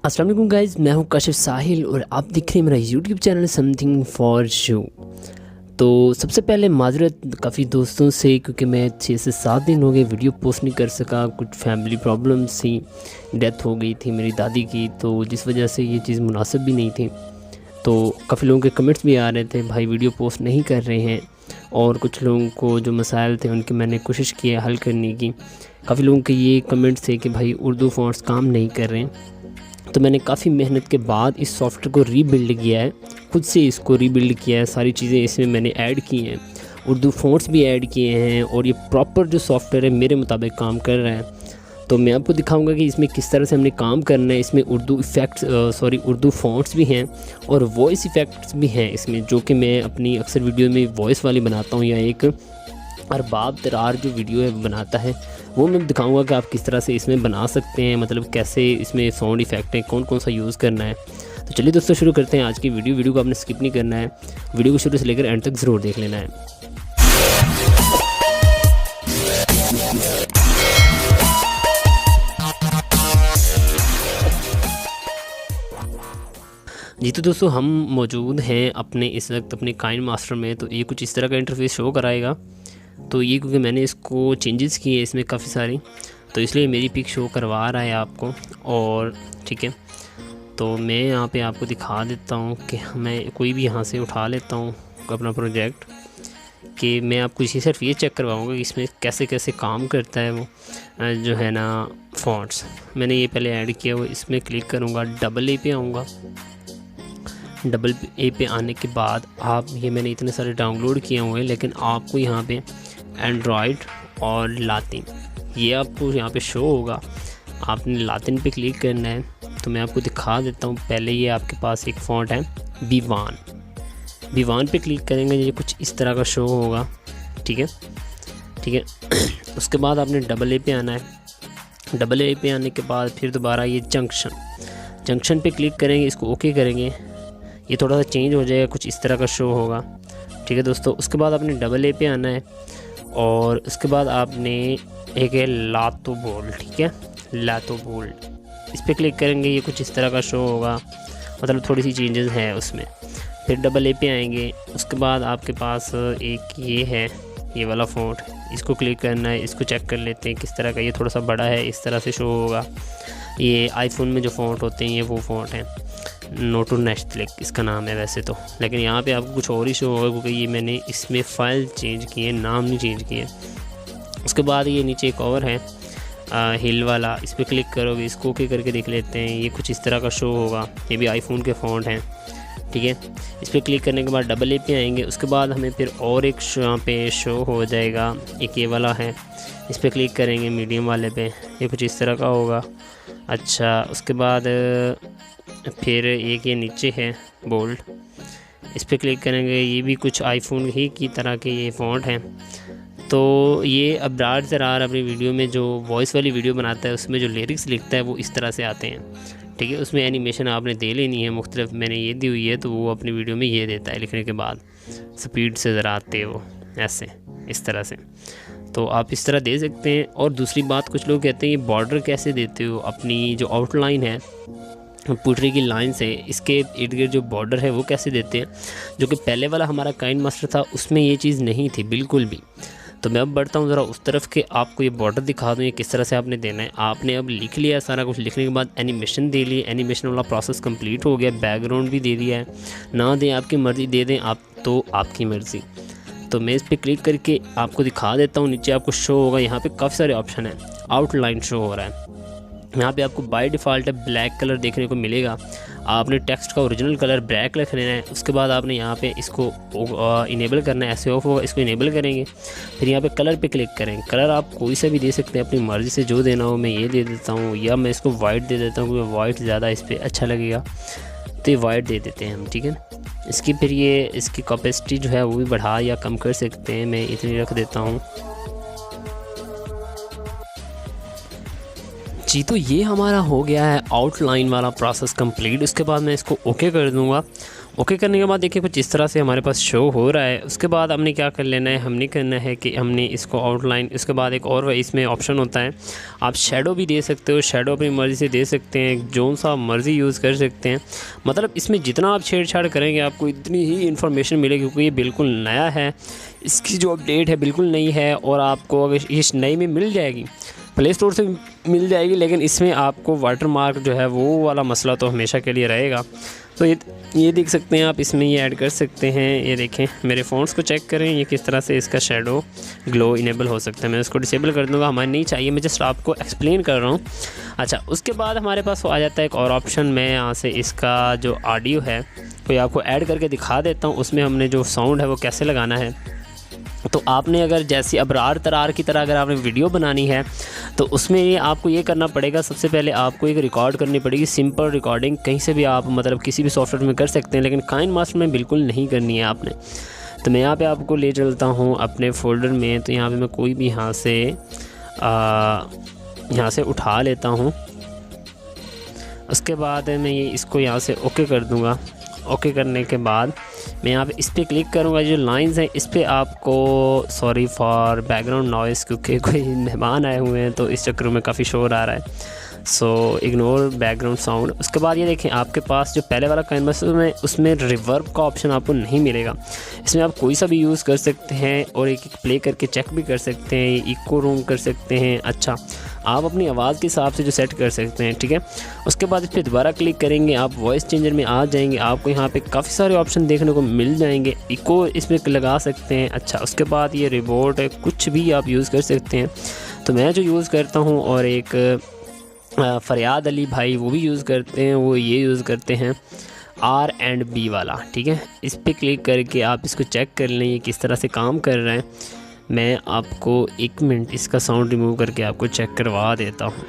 अस्सलाम वालेकुम गाइज़, मैं हूं काशिफ साहिल और आप देख रहे हैं मेरा YouTube channel something for you. तो सबसे पहले माजरत काफ़ी दोस्तों से, क्योंकि मैं 6 से 7 दिन हो गए वीडियो पोस्ट नहीं कर सका। कुछ फैमिली प्रॉब्लम्स थी, डेथ हो गई थी मेरी दादी की, तो जिस वजह से ये चीज़ मुनासिब भी नहीं थी। तो काफ़ी लोगों के कमेंट्स भी आ रहे थे, भाई वीडियो पोस्ट नहीं कर रहे हैं। और कुछ लोगों को जो मसाइल थे उनकी मैंने कोशिश की है हल करने की। काफ़ी लोगों के ये कमेंट्स थे कि भाई उर्दू फ़ॉन्ट्स काम नहीं कर रहे हैं। तो मैंने काफ़ी मेहनत के बाद इस सॉफ्टवेयर को रीबिल्ड किया है, खुद से इसको रीबिल्ड किया है। सारी चीज़ें इसमें मैंने ऐड की हैं, उर्दू फ़ॉन्ट्स भी ऐड किए हैं और ये प्रॉपर जो सॉफ्टवेयर है मेरे मुताबिक काम कर रहा है। तो मैं आपको दिखाऊंगा कि इसमें किस तरह से हमने काम करना है। इसमें उर्दू उर्दू फ़ॉन्ट्स भी हैं और वॉइस इफ़ेक्ट्स भी हैं इसमें, जो कि मैं अपनी अक्सर वीडियो में वॉइस वाली बनाता हूँ या एक अरबाब तरार जो वीडियो है बनाता है, वो मैं दिखाऊंगा कि आप किस तरह से इसमें बना सकते हैं, मतलब कैसे इसमें साउंड इफ़ेक्ट है, कौन कौन सा यूज़ करना है। तो चलिए दोस्तों शुरू करते हैं आज की वीडियो को आपने स्किप नहीं करना है, वीडियो को शुरू से लेकर एंड तक ज़रूर देख लेना है। जी तो दोस्तों हम मौजूद हैं अपने इस वक्त अपने काइनमास्टर में। तो ये कुछ इस तरह का इंटरफेस शो कराएगा। तो ये क्योंकि मैंने इसको चेंजेस किए इसमें काफ़ी सारी, तो इसलिए मेरी पिक शो करवा रहा है आपको। और ठीक है, तो मैं यहाँ पे आपको दिखा देता हूँ कि मैं कोई भी यहाँ से उठा लेता हूँ अपना प्रोजेक्ट, कि मैं आपको इसी सिर्फ ये चेक करवाऊँगा कि इसमें कैसे कैसे काम करता है वो जो है ना फ़ॉन्ट्स। मैंने ये पहले ऐड किया हुआ, इसमें क्लिक करूँगा, डबल ए पे आऊँगा। डबल ए पे आने के बाद आप ये मैंने इतने सारे डाउनलोड किए हुए हैं, लेकिन आपको यहाँ पे एंड्रॉयड और लातिन ये आपको यहाँ पे शो होगा। आपने लातिन पे क्लिक करना है। तो मैं आपको दिखा देता हूँ। पहले ये आपके पास एक फ़ॉन्ट है B1 पे क्लिक करेंगे, ये कुछ इस तरह का शो होगा। ठीक है उसके बाद आपने डबल ए पे आना है। डबल ए पे आने के बाद फिर दोबारा ये जंक्शन पे क्लिक करेंगे, इसको ओके करेंगे, ये थोड़ा सा चेंज हो जाएगा, कुछ इस तरह का शो होगा। ठीक है दोस्तों, उसके बाद आपने डबल ए पे आना है और उसके बाद आपने एक है लातो बोल्ड। ठीक है, लातो बोल्ड इस पर क्लिक करेंगे, ये कुछ इस तरह का शो होगा, मतलब थोड़ी सी चेंजेस है उसमें। फिर डबल ए पे आएंगे, उसके बाद आपके पास एक ये है, ये वाला फ़ॉन्ट, इसको क्लिक करना है। इसको चेक कर लेते हैं किस तरह का, ये थोड़ा सा बड़ा है, इस तरह से शो होगा। ये आईफोन में जो फ़ॉन्ट होते हैं ये वो फ़ॉन्ट है, नोटो नेस्टलिक इसका नाम है वैसे तो, लेकिन यहाँ पे आपको कुछ और ही शो होगा क्योंकि ये मैंने इसमें फ़ाइल चेंज की है, नाम नहीं चेंज किए। उसके बाद ये नीचे एक और है हिल वाला, इस पर क्लिक करोगे, इसको ओके करके देख लेते हैं, ये कुछ इस तरह का शो होगा। ये भी आईफोन के फ़ॉन्ट हैं। ठीक है, इस पर क्लिक करने के बाद डबल ए पे आएंगे। उसके बाद हमें फिर और एक यहाँ पे शो हो जाएगा, एक ये वाला है, इस पर क्लिक करेंगे मीडियम वाले पे, ये कुछ इस तरह का होगा। अच्छा, उसके बाद फिर एक ये नीचे है बोल्ड, इस पर क्लिक करेंगे, ये भी कुछ आईफोन ही की तरह के ये फ़ॉन्ट हैं। तो ये अब्रार ज़रार अपनी वीडियो में जो वॉइस वाली वीडियो बनाता है उसमें जो लिरिक्स लिखता है वो इस तरह से आते हैं। ठीक है, उसमें एनिमेशन आपने दे लेनी है मुख्तलिफ, मैंने ये दी हुई है, तो वो अपनी वीडियो में ये देता है लिखने के बाद, स्पीड से ज़रा आते हैं वो ऐसे इस तरह से। तो आप इस तरह दे सकते हैं। और दूसरी बात, कुछ लोग कहते हैं ये बॉर्डर कैसे देते हो, अपनी जो आउटलाइन है पोट्री की लाइन से इसके इर्द गिर्द जो बॉर्डर है वो कैसे देते हैं, जो कि पहले वाला हमारा काइनमास्टर था उसमें ये चीज़ नहीं थी बिल्कुल भी। तो मैं अब बढ़ता हूँ ज़रा उस तरफ के, आपको ये बॉर्डर दिखा दूँ ये किस तरह से आपने देना है। आपने अब लिख लिया सारा कुछ, लिखने के बाद एनिमेशन दे ली, एनिमेशन वाला प्रोसेस कंप्लीट हो गया, बैकग्राउंड भी दे दिया है। ना दें आपकी मर्ज़ी, दे दें आप तो आपकी मर्ज़ी। तो मैं इस पर क्लिक करके आपको दिखा देता हूँ। नीचे आपको शो होगा, यहाँ पे काफ़ी सारे ऑप्शन हैं। आउटलाइन शो हो रहा है यहाँ पे, आपको बाय डिफ़ॉल्ट ब्लैक कलर देखने को मिलेगा। आपने टेक्स्ट का ओरिजिनल कलर ब्लैक रख लेना है। उसके बाद आपने यहाँ पे इसको इनेबल करना है, ऐसे ऑफ होगा, इसको इनेबल करेंगे। फिर यहाँ पे कलर पे क्लिक करें। कलर आप कोई सा भी दे सकते हैं अपनी मर्ज़ी से, जो देना हो। मैं ये दे देता हूँ, या मैं इसको वाइट दे देता हूँ क्योंकि वाइट ज़्यादा इस पर अच्छा लगेगा, तो ये वाइट दे देते हैं हम। ठीक है, इसकी फिर ये इसकी कैपेसिटी जो है वो भी बढ़ा या कम कर सकते हैं, मैं इतनी रख देता हूँ जी, तो ये हमारा हो गया है आउटलाइन वाला प्रोसेस कंप्लीट। उसके बाद मैं इसको ओके कर दूंगा। ओके करने के बाद देखिए कुछ इस तरह से हमारे पास शो हो रहा है। उसके बाद हमने क्या कर लेना है, हमने करना है कि हमने इसको आउटलाइन, उसके बाद एक और इसमें ऑप्शन होता है, आप शेडो भी दे सकते हो। शेडो अपनी मर्ज़ी से दे सकते हैं, जो सा मर्ज़ी यूज़ कर सकते हैं। मतलब इसमें जितना आप छेड़छाड़ करेंगे आपको इतनी ही इन्फॉर्मेशन मिलेगी, क्योंकि ये बिल्कुल नया है, इसकी जो अपडेट है बिल्कुल नई है। और आपको अगर इस नई में मिल जाएगी, प्ले स्टोर से मिल जाएगी, लेकिन इसमें आपको वाटर मार्क जो है वो वाला मसला तो हमेशा के लिए रहेगा। तो ये देख सकते हैं आप, इसमें ये ऐड कर सकते हैं। ये देखें, मेरे फ़ॉन्ट्स को चेक करें, ये किस तरह से इसका शेडो ग्लो इनेबल हो सकता है। मैं इसको डिसेबल कर दूंगा, हमें नहीं चाहिए, मैं जस्ट आपको एक्सप्लेन कर रहा हूँ। अच्छा, उसके बाद हमारे पास आ जाता है एक और ऑप्शन। मैं यहाँ से इसका जो ऑडियो है कोई आपको ऐड करके दिखा देता हूँ। उसमें हमने जो साउंड है वो कैसे लगाना है। तो आपने अगर जैसी अबरार तरार की तरह अगर आपने वीडियो बनानी है तो उसमें आपको ये करना पड़ेगा, सबसे पहले आपको एक रिकॉर्ड करनी पड़ेगी, सिंपल रिकॉर्डिंग। कहीं से भी आप मतलब किसी भी सॉफ्टवेयर में कर सकते हैं, लेकिन काइनमास्टर में बिल्कुल नहीं करनी है आपने। तो मैं यहाँ पे आपको ले चलता हूँ अपने फ़ोल्डर में। तो यहाँ पे मैं कोई भी यहाँ से उठा लेता हूँ। उसके बाद मैं ये इसको यहाँ से ओके कर दूँगा। ओके करने के बाद मैं यहाँ पे इस पर क्लिक करूँगा। जो लाइंस हैं इस पर आपको, सॉरी फॉर बैकग्राउंड नॉइज़, क्योंकि कोई मेहमान आए हुए हैं तो इस चक्कर में काफ़ी शोर आ रहा है, सो इग्नोर बैकग्राउंड साउंड। उसके बाद ये देखें, आपके पास जो पहले वाला कैनवास में उसमें रिवर्ब का ऑप्शन आपको नहीं मिलेगा। इसमें आप कोई सा भी यूज़ कर सकते हैं और एक प्ले करके चेक भी कर सकते हैं, इको रूम कर सकते हैं। अच्छा, आप अपनी आवाज़ के हिसाब से जो सेट कर सकते हैं, ठीक है। उसके बाद इस पर दोबारा क्लिक करेंगे, आप वॉइस चेंजर में आ जाएंगे। आपको यहाँ पे काफ़ी सारे ऑप्शन देखने को मिल जाएंगे। इको इसमें लगा सकते हैं। अच्छा, उसके बाद ये रिबोट है, कुछ भी आप यूज़ कर सकते हैं। तो मैं जो यूज़ करता हूँ, और एक फ़रियाद अली भाई वो भी यूज़ करते हैं, वो ये यूज़ करते हैं R&B वाला, ठीक है। इस पर क्लिक करके आप इसको चेक कर लें ये किस तरह से काम कर रहा है। मैं आपको 1 मिनट इसका साउंड रिमूव करके आपको चेक करवा देता हूँ।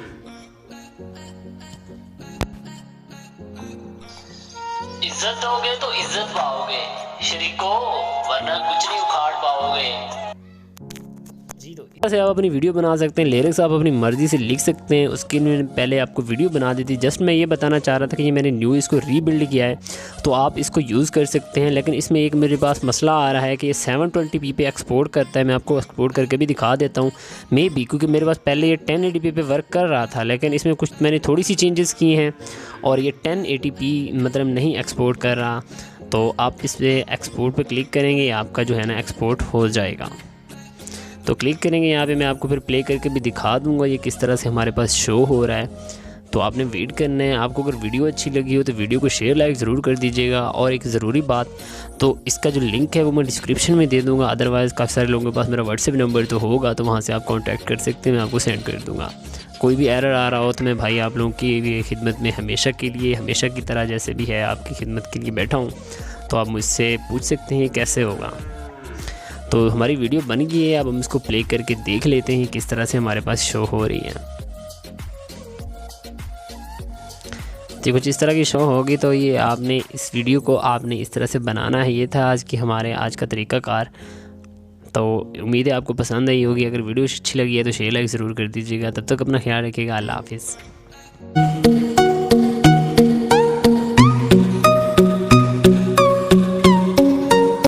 इज्जत दोगे तो इज्जत पाओगे शरीको, वरना कुछ नहीं उखाड़ पाओगे। जी, तो ऐसे आप अपनी वीडियो बना सकते हैं। लिरिक्स आप अपनी मर्ज़ी से लिख सकते हैं। उसके लिए पहले आपको वीडियो बना दी थी। जस्ट मैं ये बताना चाह रहा था कि ये मैंने न्यू इसको रीबिल्ड किया है, तो आप इसको यूज़ कर सकते हैं। लेकिन इसमें एक मेरे पास मसला आ रहा है कि ये 720p पे एक्सपोर्ट करता है। मैं आपको एक्सपोर्ट करके भी दिखा देता हूँ, मे बी, क्योंकि मेरे पास पहले ये 1080p पे वर्क कर रहा था, लेकिन इसमें कुछ मैंने थोड़ी सी चेंजेस की हैं और ये 1080p मतलब नहीं एक्सपोर्ट कर रहा। तो आप इस पर एक्सपोर्ट पर क्लिक करेंगे, आपका जो है ना एक्सपोर्ट हो जाएगा। तो क्लिक करेंगे यहाँ पे, मैं आपको फिर प्ले करके भी दिखा दूंगा ये किस तरह से हमारे पास शो हो रहा है। तो आपने वेट करना है। आपको अगर वीडियो अच्छी लगी हो तो वीडियो को शेयर लाइक ज़रूर कर दीजिएगा। और एक ज़रूरी बात, तो इसका जो लिंक है वो मैं डिस्क्रिप्शन में दे दूँगा। अदरवाइज़ काफ़ी सारे लोगों के पास मेरा व्हाट्सएप नंबर तो होगा, तो वहाँ से आप कॉन्टैक्ट कर सकते हैं, मैं आपको सेंड कर दूँगा। कोई भी एरर आ रहा हो तो मैं भाई आप लोगों की खिदमत में हमेशा के लिए, हमेशा की तरह जैसे भी है आपकी खिदमत के लिए बैठा हूँ। तो आप मुझसे पूछ सकते हैं कैसे होगा। तो हमारी वीडियो बन गई है, अब हम इसको प्ले करके देख लेते हैं किस तरह से हमारे पास शो हो रही है। तो कुछ इस तरह की शो होगी। तो ये आपने इस वीडियो को आपने इस तरह से बनाना है। ये था आज का तरीक़ाकार। तो उम्मीद है आपको पसंद आई होगी। अगर वीडियो अच्छी लगी है तो शेयर लाइक ज़रूर कर दीजिएगा। तब तक अपना ख्याल रखिएगा। अल्लाह हाफिज़।